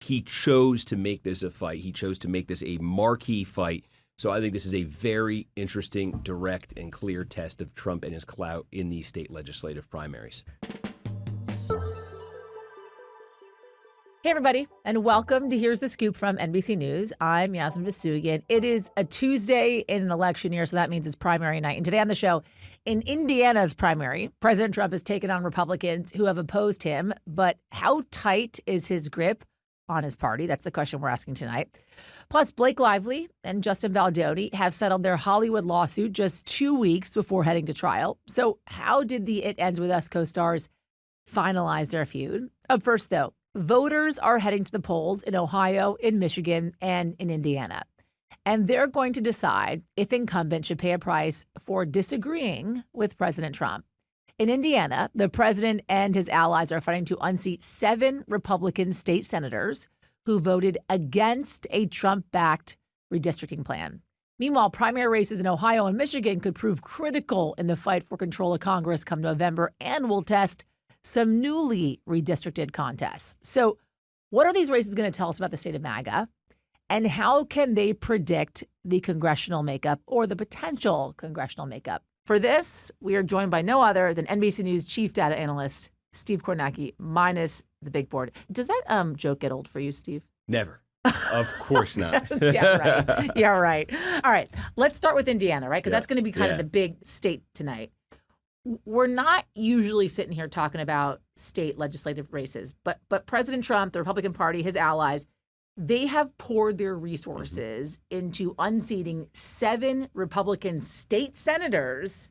he chose to make this a fight. He chose to make this a marquee fight. So I think this is a very interesting, direct, and clear test of Trump and his clout in these state legislative primaries. Hey, everybody, and welcome to Here's the Scoop from NBC News. I'm Yasmin Vasugian. It is a Tuesday in an election year, so that means it's primary night. And today on the show, in Indiana's primary, President Trump has taken on Republicans who have opposed him. But how tight is his grip on his party? That's the question we're asking tonight. Plus, Blake Lively and Justin Baldoni have settled their Hollywood lawsuit just 2 weeks before heading to trial. So how did the It Ends With Us co-stars finalize their feud? Up first, though, voters are heading to the polls in Ohio, in Michigan, and in Indiana. And they're going to decide if incumbents should pay a price for disagreeing with President Trump. In Indiana, the president and his allies are fighting to unseat 7 Republican state senators who voted against a Trump-backed redistricting plan. Meanwhile, primary races in Ohio and Michigan could prove critical in the fight for control of Congress come November and will test some newly redistricted contests. So what are these races going to tell us about the state of MAGA? And how can they predict the congressional makeup or the potential congressional makeup? For this, we are joined by no other than NBC News chief data analyst, Steve Kornacki, minus the big board. Does that joke get old for you, Steve? Never. Of course not. Yeah, right. Yeah, right. All right. Let's start with Indiana, right? Because that's going to be kind of the big state tonight. We're not usually sitting here talking about state legislative races, but President Trump, the Republican Party, his allies, they have poured their resources into unseating 7 Republican state senators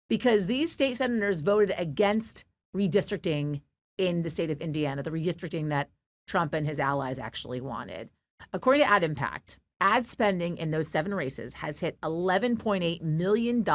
because these state senators voted against redistricting in the state of Indiana, the redistricting that Trump and his allies actually wanted. According to Ad Impact, ad spending in those 7 races has hit $11.8 million,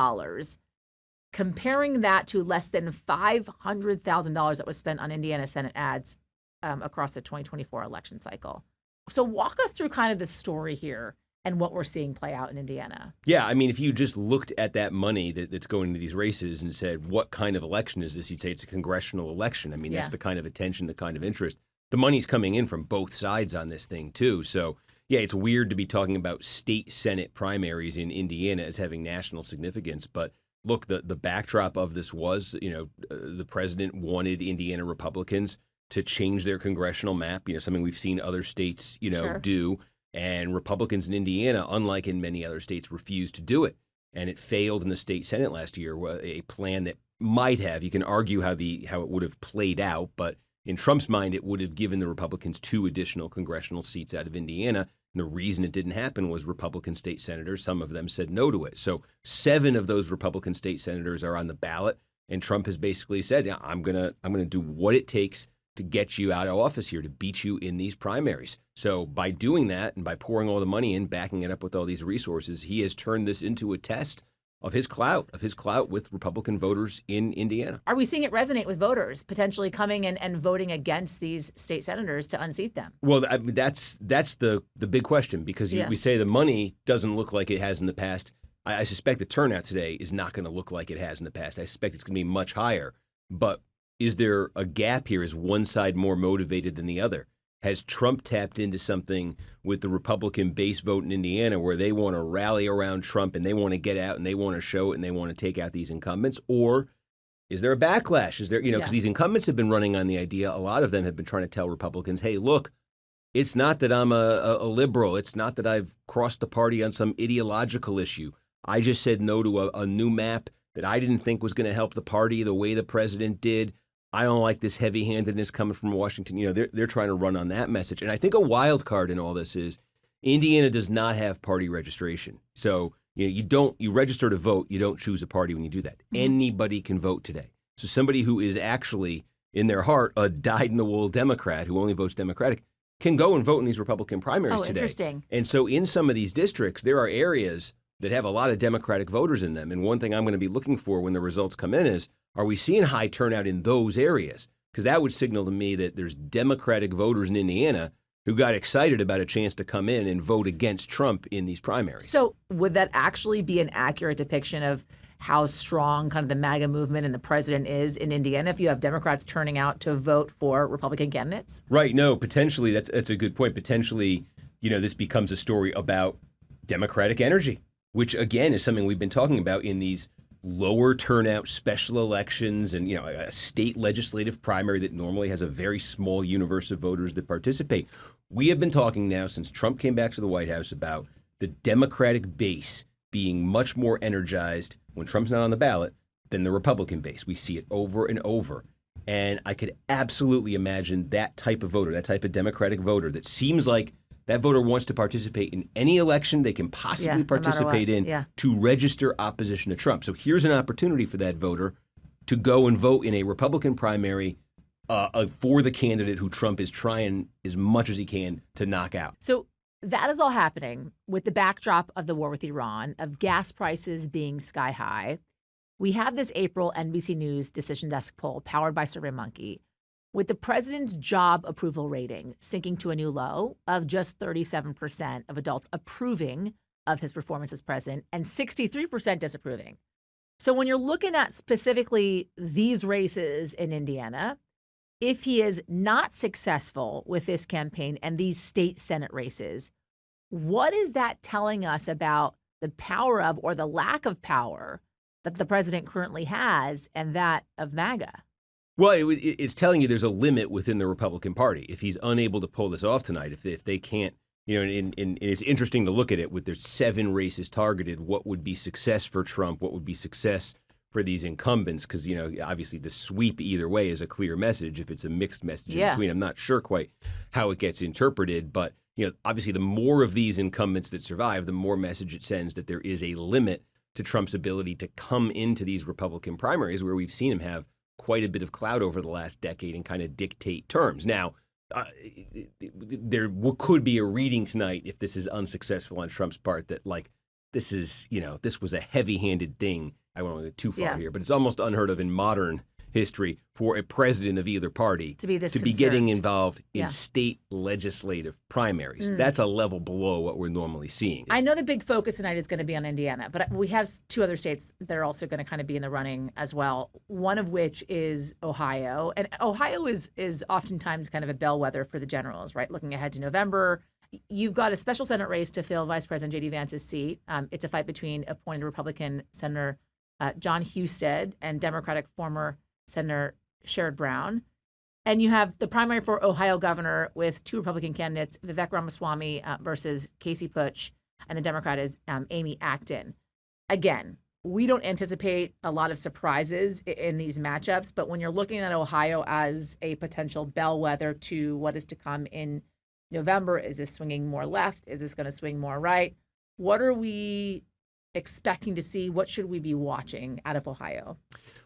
comparing that to less than $500,000 that was spent on Indiana Senate ads across the 2024 election cycle. So walk us through kind of the story here and what we're seeing play out in Indiana. Yeah, I mean, if you just looked at that money that's going to these races and said, what kind of election is this? You'd say it's a congressional election. I mean, that's the kind of attention, the kind of interest. The money's coming in from both sides on this thing, too. So, yeah, it's weird to be talking about state Senate primaries in Indiana as having national significance. But look, the backdrop of this was, the president wanted Indiana Republicans to change their congressional map, something we've seen other states, do. And Republicans in Indiana, unlike in many other states, refused to do it. And it failed in the state Senate last year, a plan that might have, you can argue how it would have played out, but in Trump's mind, it would have given the Republicans 2 additional congressional seats out of Indiana. And the reason it didn't happen was Republican state senators, some of them said no to it. So 7 of those Republican state senators are on the ballot. And Trump has basically said, yeah, I'm gonna do what it takes to get you out of office here, to beat you in these primaries. So by doing that and by pouring all the money in, backing it up with all these resources, he has turned this into a test of his clout with Republican voters in Indiana. Are we seeing it resonate with voters potentially coming and voting against these state senators to unseat them? Well, I mean, that's the big question, because we say the money doesn't look like it has in the past. I suspect the turnout today is not going to look like it has in the past. I suspect it's going to be much higher. But is there a gap here? Is one side more motivated than the other? Has Trump tapped into something with the Republican base vote in Indiana where they want to rally around Trump and they want to get out and they want to show it and they want to take out these incumbents? Or is there a backlash? Is there, because these incumbents have been running on the idea, a lot of them have been trying to tell Republicans, hey, look, it's not that I'm a liberal. It's not that I've crossed the party on some ideological issue. I just said no to a new map that I didn't think was going to help the party the way the president did. I don't like this heavy-handedness coming from Washington. They're trying to run on that message. And I think a wild card in all this is Indiana does not have party registration. So you register to vote. You don't choose a party when you do that. Mm-hmm. Anybody can vote today. So somebody who is actually, in their heart, a dyed-in-the-wool Democrat who only votes Democratic can go and vote in these Republican primaries today. Interesting. And so in some of these districts, there are areas that have a lot of Democratic voters in them. And one thing I'm going to be looking for when the results come in is, are we seeing high turnout in those areas? Because that would signal to me that there's Democratic voters in Indiana who got excited about a chance to come in and vote against Trump in these primaries. So would that actually be an accurate depiction of how strong kind of the MAGA movement and the president is in Indiana if you have Democrats turning out to vote for Republican candidates? Right. No, potentially that's a good point. Potentially, this becomes a story about Democratic energy, which again is something we've been talking about in these lower turnout special elections and, a state legislative primary that normally has a very small universe of voters that participate. We have been talking now since Trump came back to the White House about the Democratic base being much more energized when Trump's not on the ballot than the Republican base. We see it over and over. And I could absolutely imagine that type of voter, that type of Democratic voter that seems like that voter wants to participate in any election they can possibly participate in to register opposition to Trump. So here's an opportunity for that voter to go and vote in a Republican primary for the candidate who Trump is trying as much as he can to knock out. So that is all happening with the backdrop of the war with Iran, of gas prices being sky high. We have this April NBC News Decision Desk poll powered by SurveyMonkey, with the president's job approval rating sinking to a new low of just 37% of adults approving of his performance as president and 63% disapproving. So when you're looking at specifically these races in Indiana, if he is not successful with this campaign and these state Senate races, what is that telling us about the power of or the lack of power that the president currently has and that of MAGA? Well, it's telling you there's a limit within the Republican Party. If he's unable to pull this off tonight, if they can't, and it's interesting to look at it with there's 7 races targeted, what would be success for Trump? What would be success for these incumbents? Because, obviously the sweep either way is a clear message. If it's a mixed message in between, I'm not sure quite how it gets interpreted. But, obviously the more of these incumbents that survive, the more message it sends that there is a limit to Trump's ability to come into these Republican primaries where we've seen him have quite a bit of clout over the last decade and kind of dictate terms. Now, there could be a reading tonight if this is unsuccessful on Trump's part that this is, this was a heavy-handed thing. I won't go too far here, but it's almost unheard of in modern history for a president of either party to be getting involved in state legislative primaries. That's a level below what we're normally seeing. I know the big focus tonight is going to be on Indiana, but we have 2 other states that are also going to kind of be in the running as well, one of which is Ohio. And Ohio is oftentimes kind of a bellwether for the generals, right? Looking ahead to November, you've got a special Senate race to fill Vice President J.D. Vance's seat. It's a fight between appointed Republican Senator John Husted and Democratic former Senator Sherrod Brown. And you have the primary for Ohio governor with 2 Republican candidates, Vivek Ramaswamy versus Casey Putsch, and the Democrat is Amy Acton. Again, we don't anticipate a lot of surprises in these matchups, but when you're looking at Ohio as a potential bellwether to what is to come in November, is this swinging more left? Is this going to swing more right? What are we expecting to see? What should we be watching out of Ohio?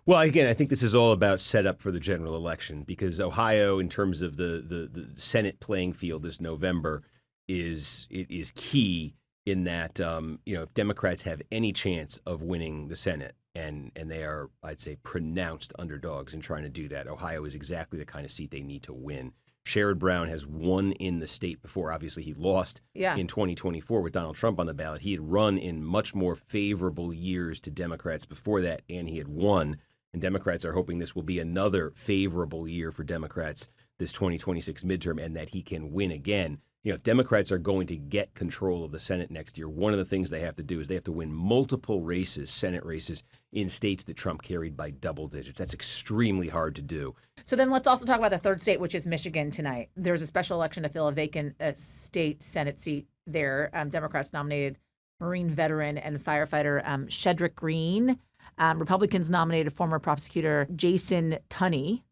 Well, again, I think this is all about setup for the general election because Ohio, in terms of the Senate playing field this November, is key in that if Democrats have any chance of winning the Senate, and they are, I'd say, pronounced underdogs in trying to do that, Ohio is exactly the kind of seat they need to win. Sherrod Brown has won in the state before. Obviously, he lost in 2024 with Donald Trump on the ballot. He had run in much more favorable years to Democrats before that, and he had won. And Democrats are hoping this will be another favorable year for Democrats this 2026 midterm and that he can win again. If Democrats are going to get control of the Senate next year, one of the things they have to do is they have to win multiple races, Senate races, in states that Trump carried by double digits. That's extremely hard to do. So then let's also talk about the third state, which is Michigan tonight. There's a special election to fill a vacant state Senate seat there. Democrats nominated Marine veteran and firefighter Shedrick Green. Republicans nominated former prosecutor Jason Tunney.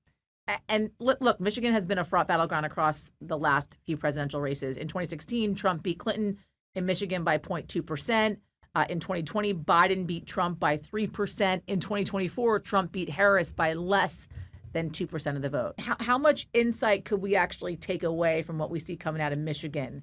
And look, Michigan has been a fraught battleground across the last few presidential races. In 2016, Trump beat Clinton in Michigan by 0.2%. In 2020, Biden beat Trump by 3%. In 2024, Trump beat Harris by less than 2% of the vote. How much insight could we actually take away from what we see coming out of Michigan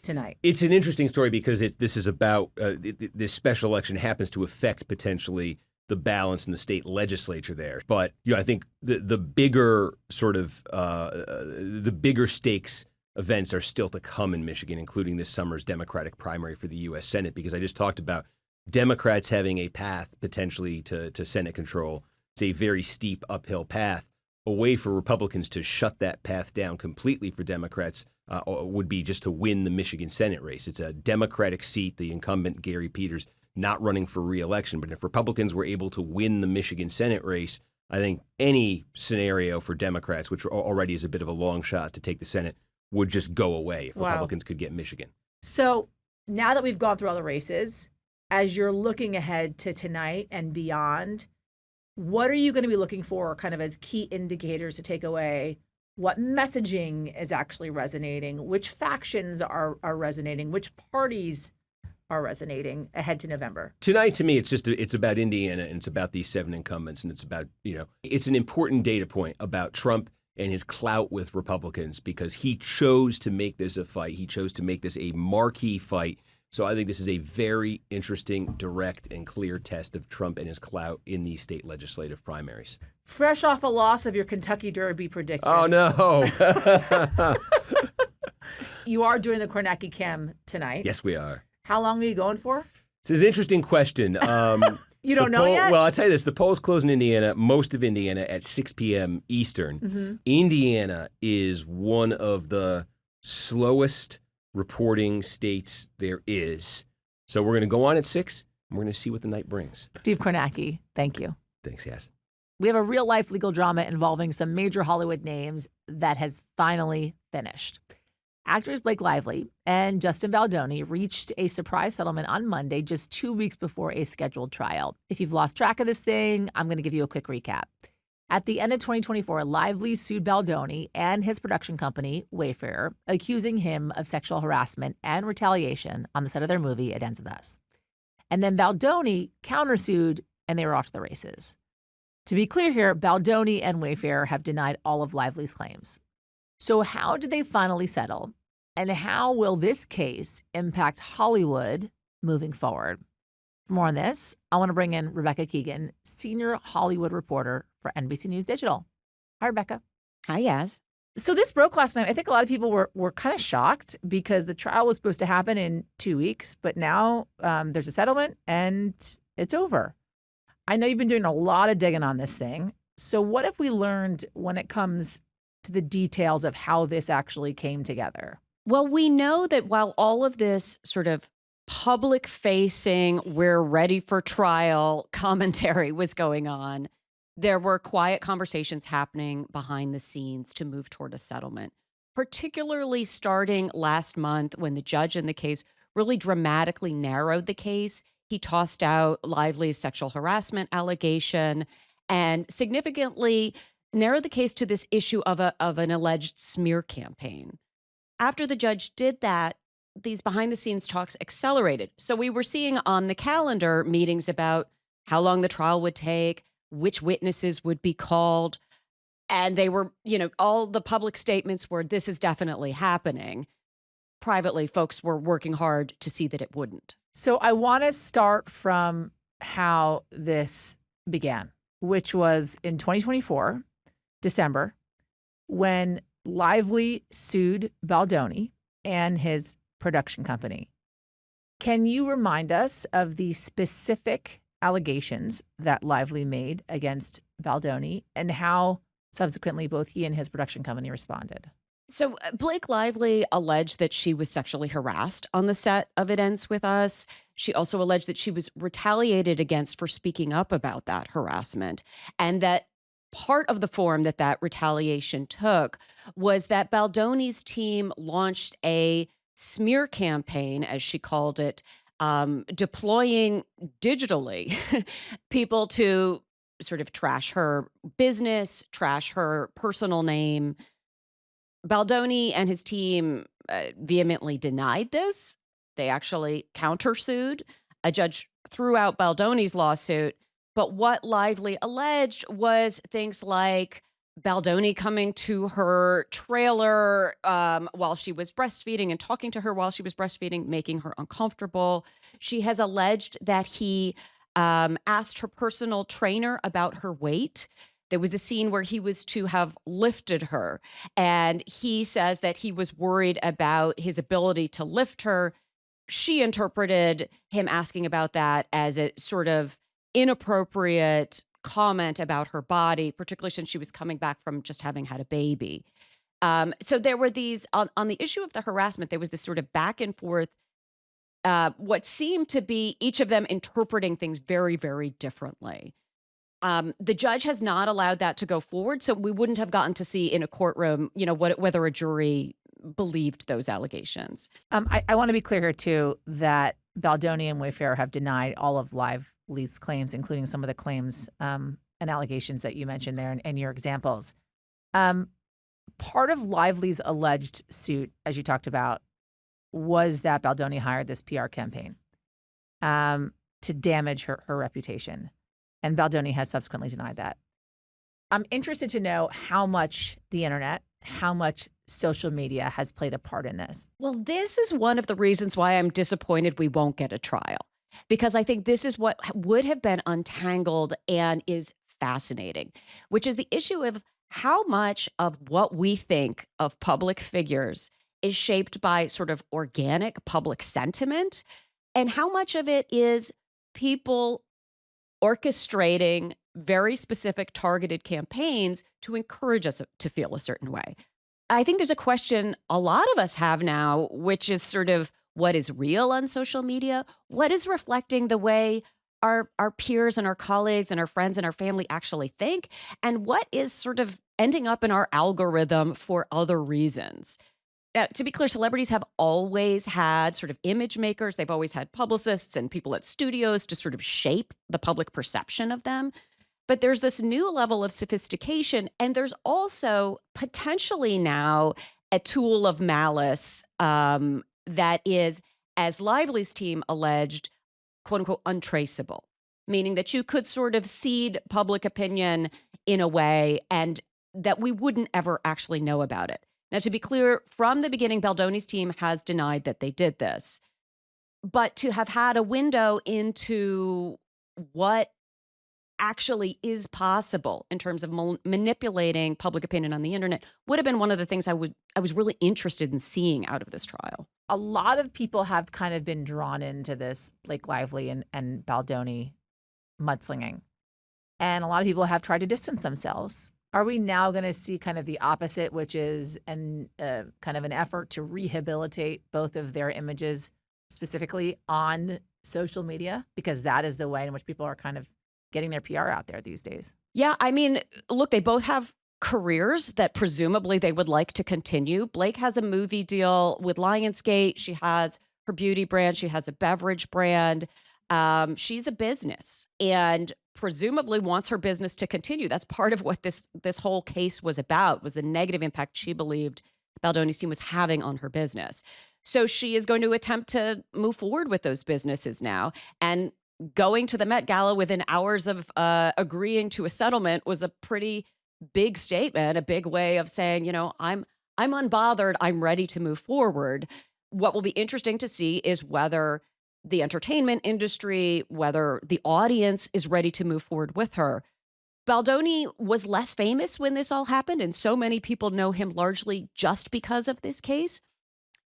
tonight? It's an interesting story because this is about this special election happens to affect potentially the balance in the state legislature there. But I think the bigger sort of the bigger stakes events are still to come in Michigan, including this summer's Democratic primary for the U.S. Senate, because I just talked about Democrats having a path potentially to Senate control. It's a very steep uphill path. A way for Republicans to shut that path down completely for Democrats would be just to win the Michigan Senate race. It's a Democratic seat, the incumbent Gary Peters not running for re-election. But if Republicans were able to win the Michigan Senate race, I think any scenario for Democrats, which already is a bit of a long shot to take the Senate, would just go away if Republicans could get Michigan. So now that we've gone through all the races, as you're looking ahead to tonight and beyond, what are you going to be looking for kind of as key indicators to take away? What messaging is actually resonating? Which factions are resonating? Which parties are resonating ahead to November? Tonight, to me, it's about Indiana, and it's about these 7 incumbents, and it's about, it's an important data point about Trump and his clout with Republicans because he chose to make this a fight. He chose to make this a marquee fight. So I think this is a very interesting, direct, and clear test of Trump and his clout in these state legislative primaries. Fresh off a loss of your Kentucky Derby predictions. Oh, no. You are doing the Kornacki Chem tonight. Yes, we are. How long are you going for? This is an interesting question. You don't know yet? Well, I'll tell you this. The polls close in Indiana, most of Indiana, at 6 p.m. Eastern. Mm-hmm. Indiana is one of the slowest reporting states there is. So we're going to go on at 6, and we're going to see what the night brings. Steve Kornacki, thank you. Thanks, Yas. We have a real-life legal drama involving some major Hollywood names that has finally finished. Actors Blake Lively and Justin Baldoni reached a surprise settlement on Monday, just 2 weeks before a scheduled trial. If you've lost track of this thing, I'm going to give you a quick recap. At the end of 2024, Lively sued Baldoni and his production company, Wayfarer, accusing him of sexual harassment and retaliation on the set of their movie, It Ends With Us. And then Baldoni countersued, and they were off to the races. To be clear here, Baldoni and Wayfarer have denied all of Lively's claims. So how did they finally settle? And how will this case impact Hollywood moving forward? For more on this, I want to bring in Rebecca Keegan, senior Hollywood reporter for NBC News Digital. Hi, Rebecca. Hi, Yas. So this broke last night. I think a lot of people were kind of shocked because the trial was supposed to happen in 2 weeks, but now there's a settlement and it's over. I know you've been doing a lot of digging on this thing. So what have we learned when it comes to the details of how this actually came together? Well, we know that while all of this sort of public-facing, we're ready for trial commentary was going on, there were quiet conversations happening behind the scenes to move toward a settlement, particularly starting last month when the judge in the case really dramatically narrowed the case. He tossed out Lively's sexual harassment allegation and significantly narrowed the case to this issue of an alleged smear campaign. After the judge did that, these behind-the-scenes talks accelerated. So we were seeing on the calendar meetings about how long the trial would take, which witnesses would be called. And they were, all the public statements were, this is definitely happening. Privately, folks were working hard to see that it wouldn't. So I want to start from how this began, which was in 2024, December, when Lively sued Baldoni and his production company. Can you remind us of the specific allegations that Lively made against Baldoni and how subsequently both he and his production company responded? So Blake Lively alleged that she was sexually harassed on the set of It Ends With Us. She also alleged that she was retaliated against for speaking up about that harassment, and that part of the form that retaliation took was that Baldoni's team launched a smear campaign, as she called it, deploying digitally people to sort of trash her business, trash her personal name. Baldoni and his team vehemently denied this. They actually countersued. A judge threw out Baldoni's lawsuit. But what Lively alleged was things like Baldoni coming to her trailer while she was breastfeeding and talking to her while she was breastfeeding, making her uncomfortable. She has alleged that he asked her personal trainer about her weight. There was a scene where he was to have lifted her, and he says that he was worried about his ability to lift her. she interpreted him asking about that as a sort of inappropriate comment about her body, particularly since she was coming back from just having had a baby. So there were these, on the issue of the harassment, there was this sort of back and forth, what seemed to be each of them interpreting things very, very differently. The judge has not allowed that to go forward, so we wouldn't have gotten to see in a courtroom, whether a jury believed those allegations. I want to be clear here, too, that Baldoni and Wayfair have denied all of Lively's claims, including some of the claims and allegations that you mentioned there in your examples. Part of Lively's alleged suit, as you talked about, was that Baldoni hired this PR campaign to damage her reputation. And Baldoni has subsequently denied that. I'm interested to know how much the internet, how much social media has played a part in this. Well, this is one of the reasons why I'm disappointed we won't get a trial, because I think this is what would have been untangled and is fascinating, which is the issue of how much of what we think of public figures is shaped by sort of organic public sentiment, and how much of it is people orchestrating very specific targeted campaigns to encourage us to feel a certain way. I think there's a question a lot of us have now, which is sort of what is real on social media, what is reflecting the way our peers and our colleagues and our friends and our family actually think, and what is sort of ending up in our algorithm for other reasons. Now, to be clear, celebrities have always had sort of image makers. They've always had publicists and people at studios to sort of shape the public perception of them. But there's this new level of sophistication, and there's also potentially now a tool of malice that is, as Lively's team alleged, quote unquote, untraceable, meaning that you could sort of seed public opinion in a way and that we wouldn't ever actually know about it. Now, to be clear, from the beginning, Baldoni's team has denied that they did this. But to have had a window into what actually is possible in terms of manipulating public opinion on the internet would have been one of the things I was really interested in seeing out of this trial. A lot of people have kind of been drawn into this Blake Lively and Baldoni mudslinging. And a lot of people have tried to distance themselves. Are we now going to see kind of the opposite, which is kind of an effort to rehabilitate both of their images specifically on social media? Because that is the way in which people are kind of getting their PR out there these days. Yeah, I mean, look, they both have careers that presumably they would like to continue. Blake has a movie deal with Lionsgate. She has her beauty brand. She has a beverage brand. She's a business and presumably wants her business to continue. That's part of what this whole case was about, was the negative impact she believed Baldoni's team was having on her business. So she is going to attempt to move forward with those businesses now. And going to the Met Gala within hours of agreeing to a settlement was a pretty big statement, a big way of saying, I'm unbothered. I'm ready to move forward. What will be interesting to see is whether the entertainment industry, whether the audience is ready to move forward with her. Baldoni was less famous when this all happened, and so many people know him largely just because of this case.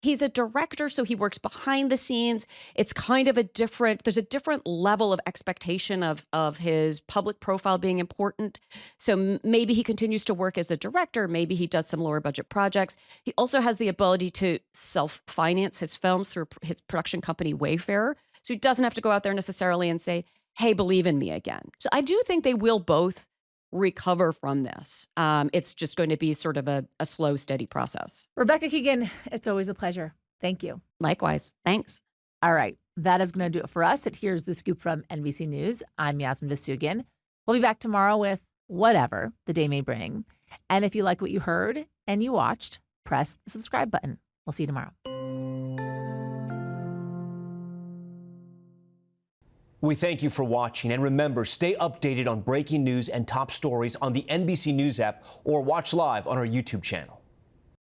He's a director, so he works behind the scenes. It's kind of there's a different level of expectation of his public profile being important. So maybe he continues to work as a director. Maybe he does some lower budget projects. He also has the ability to self-finance his films through his production company, Wayfair. So he doesn't have to go out there necessarily and say, hey, believe in me again. So I do think they will both recover from this. It's just going to be sort of a slow, steady process. Rebecca Keegan, it's always a pleasure. Thank you. Likewise. Thanks. All right. That is going to do it for us at Here's the Scoop from NBC News. I'm Yasmin Vasugian. We'll be back tomorrow with whatever the day may bring. And if you like what you heard and you watched, press the subscribe button. We'll see you tomorrow. We thank you for watching, and remember, stay updated on breaking news and top stories on the NBC News app or watch live on our YouTube channel.